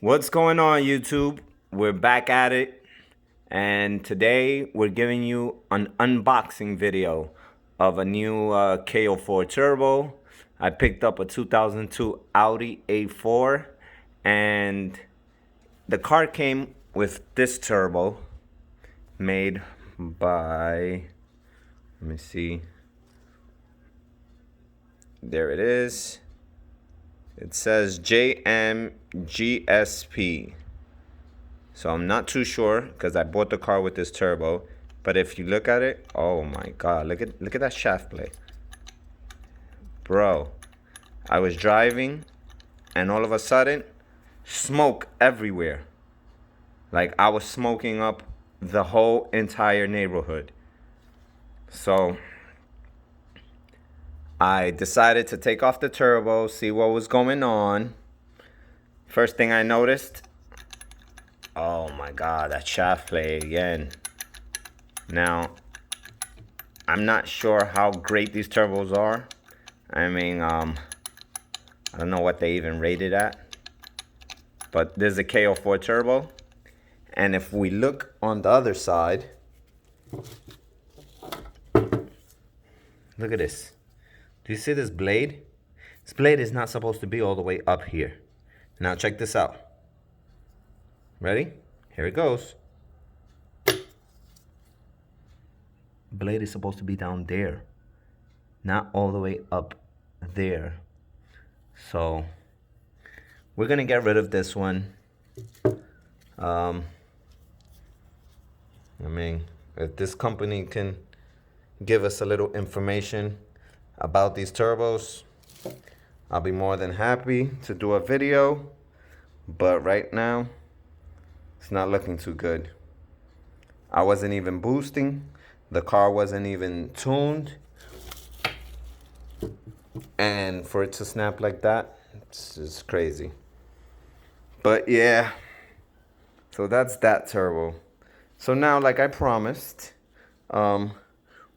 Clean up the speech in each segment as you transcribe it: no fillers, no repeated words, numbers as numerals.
What's going on, YouTube? We're back at it, and today we're giving you an unboxing video of a new k04 turbo. I picked up a 2002 Audi A4, and the car came with this turbo made by, let me see, there it is. It says JMGSP. So I'm not too sure because I bought the car with this turbo. But if you look at it, oh my God, look at that shaft plate. Bro, I was driving and all of a sudden, smoke everywhere. Like I was smoking up the whole entire neighborhood. So I decided to take off the turbo, see what was going on. First thing I noticed, oh my God, that shaft plate again. Now, I'm not sure how great these turbos are. I mean, I don't know what they even rated at. But there's a k04 turbo. And if we look on the other side, look at this. Do you see this blade? This blade is not supposed to be all the way up here. Now check this out. Ready? Here it goes. Blade is supposed to be down there, not all the way up there. So we're gonna get rid of this one. I mean, if this company can give us a little information about these turbos, I'll be more than happy to do a video. But right now, it's not looking too good. I wasn't even boosting. The car wasn't even tuned. And for it to snap like that, it's just crazy. But yeah, so that's that turbo. So now, like I promised, we're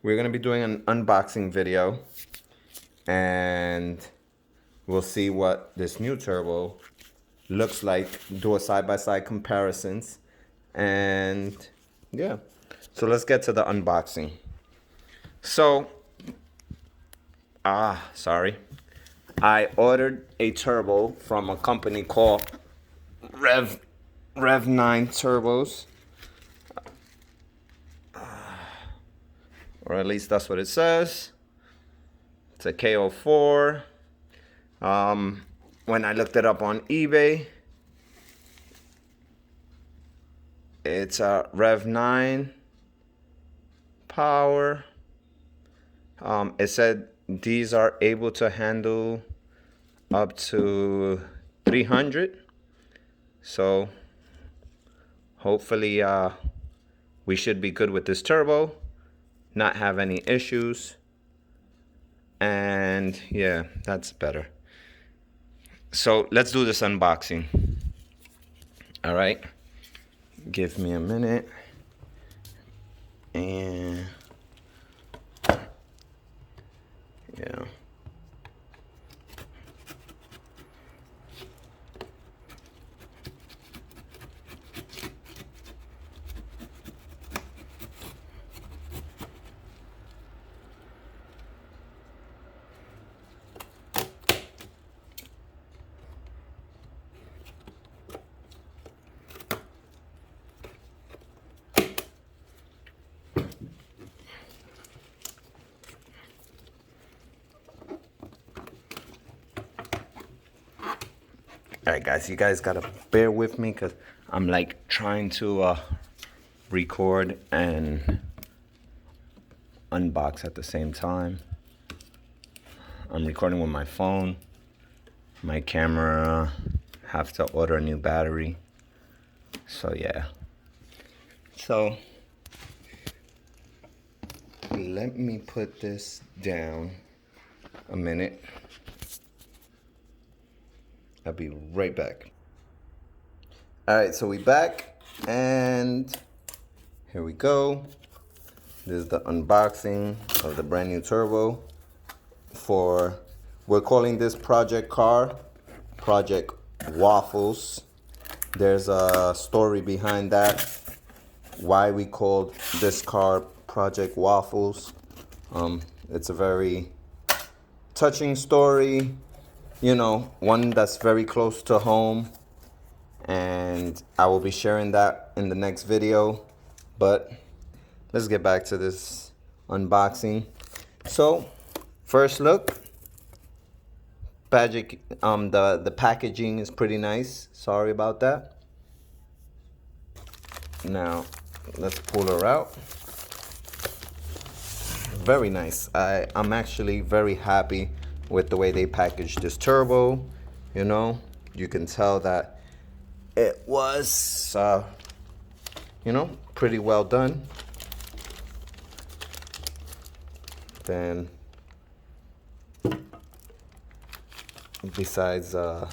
gonna be doing an unboxing video. And we'll see what this new turbo looks like, do a side-by-side comparisons, and yeah. So let's get to the unboxing. So, sorry. I ordered a turbo from a company called Rev 9 Turbos. Or at least that's what it says. It's a k04. When I looked it up on eBay, it's a Rev 9 power. It said these are able to handle up to 300. So hopefully we should be good with this turbo, not have any issues. And yeah, that's better. So let's do this unboxing. All right, give me a minute. And yeah. All right, guys, you guys gotta bear with me because I'm like trying to record and unbox at the same time. I'm recording with my phone. My camera have to order a new battery. So yeah. So let me put this down a minute. I'll be right back. All right, so we back, and here we go. This is the unboxing of the brand new turbo we're calling this project car Project Waffles. There's a story behind that, why we called this car Project Waffles. It's a very touching story, you know, one that's very close to home, and I will be sharing that in the next video. But let's get back to this unboxing. So first look, the packaging is pretty nice. Sorry about that. Now let's pull her out. Very nice. I'm actually very happy with the way they packaged this turbo. You know, you can tell that it was you know, pretty well done. Then besides the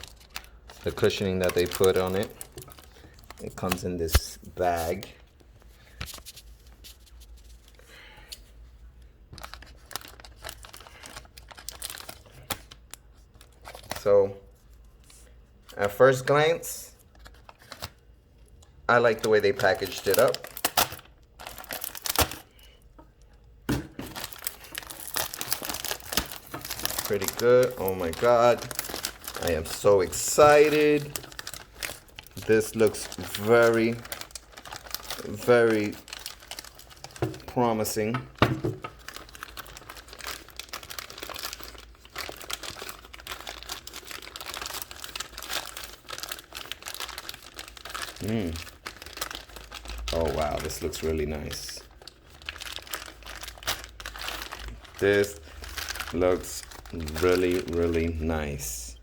cushioning that they put on it, it comes in this bag. So at first glance, I like the way they packaged it up. Pretty good. Oh my God, I am so excited. This looks very, very promising. Oh wow, this looks really nice. This looks really, really nice.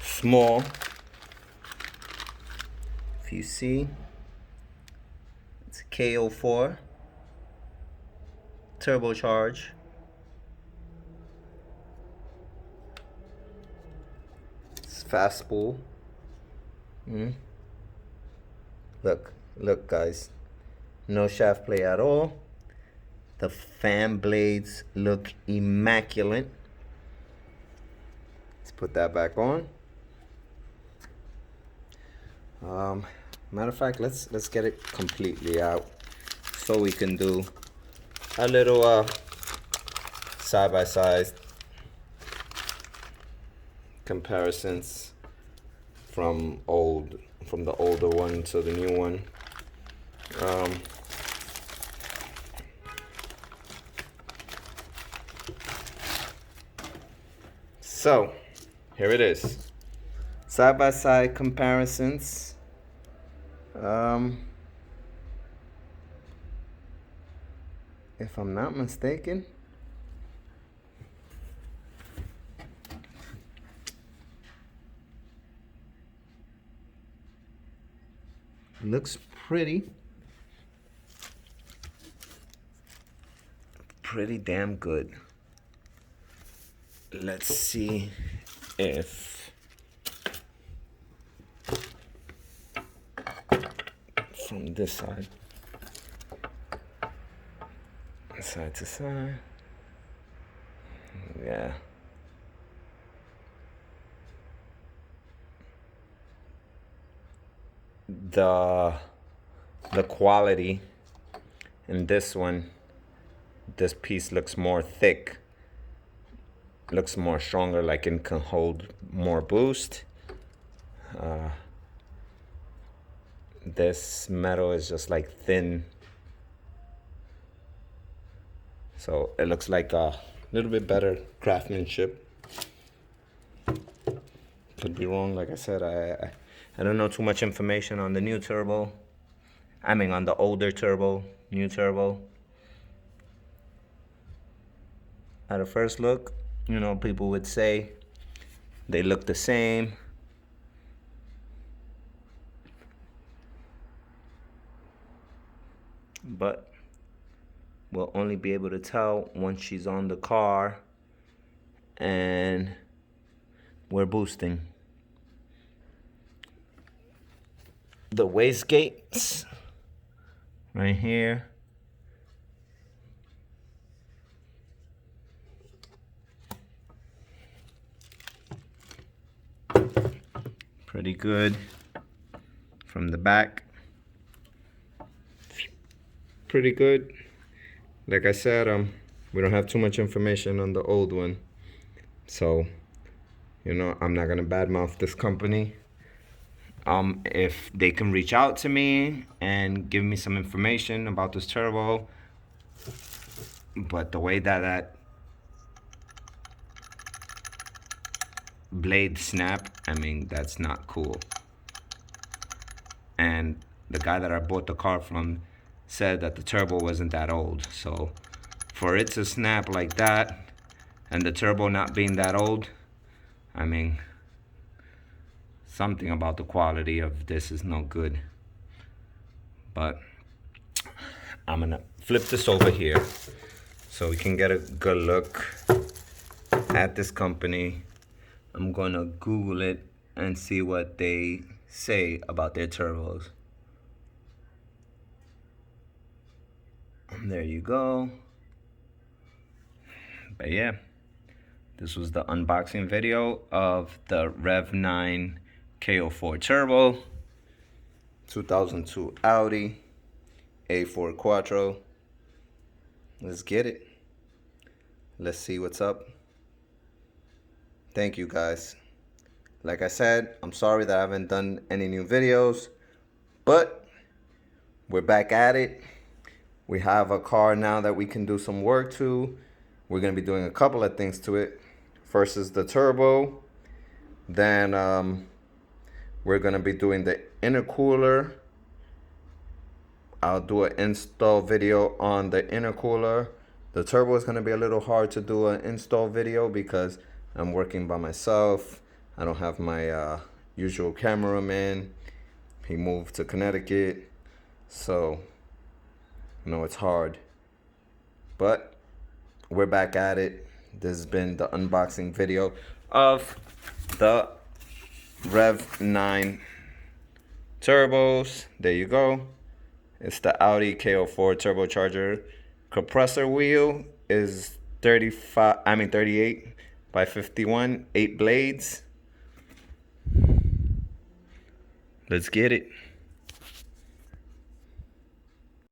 Small. If you see, it's a k04 turbocharge. It's fast spool. Look guys, no shaft play at all. The fan blades look immaculate. Let's put that back on. Matter of fact, let's get it completely out so we can do a little side by side comparisons from the older one to the new one. So here it is, side by side comparisons. If I'm not mistaken, looks pretty damn good. Let's see if from this side, side to side, yeah. The quality in this one, this piece looks more thick, looks more stronger, like it can hold more boost. This metal is just like thin, so it looks like a little bit better craftsmanship. Could be wrong. Like I said, I don't know too much information on the new turbo. I mean on the older turbo, new turbo. At a first look, you know, people would say they look the same. But we'll only be able to tell once she's on the car and we're boosting. The wastegates right here. Pretty good from the back. Pretty good. Like I said, we don't have too much information on the old one, so you know, I'm not gonna badmouth this company. If they can reach out to me and give me some information about this turbo, but the way that blade snap, I mean, that's not cool. And the guy that I bought the car from said that the turbo wasn't that old. So for it to snap like that and the turbo not being that old, I mean, something about the quality of this is no good. But I'm gonna flip this over here so we can get a good look at this company. I'm gonna Google it and see what they say about their turbos. There you go. But yeah, this was the unboxing video of the Rev 9 K04 Turbo, 2002 Audi A4 Quattro. Let's get it. Let's see what's up. Thank you guys. Like I said, I'm sorry that I haven't done any new videos, but we're back at it. We have a car now that we can do some work to. We're gonna be doing a couple of things to it. First is the turbo. Then we're gonna be doing the intercooler. I'll do an install video on the intercooler. The turbo is gonna be a little hard to do an install video because I'm working by myself. I don't have my usual cameraman. He moved to Connecticut, so you know it's hard. But we're back at it. This has been the unboxing video of the Rev 9 turbos. There you go. It's the Audi K04 turbocharger. Compressor wheel is 38 by 51, 8 blades. Let's get it.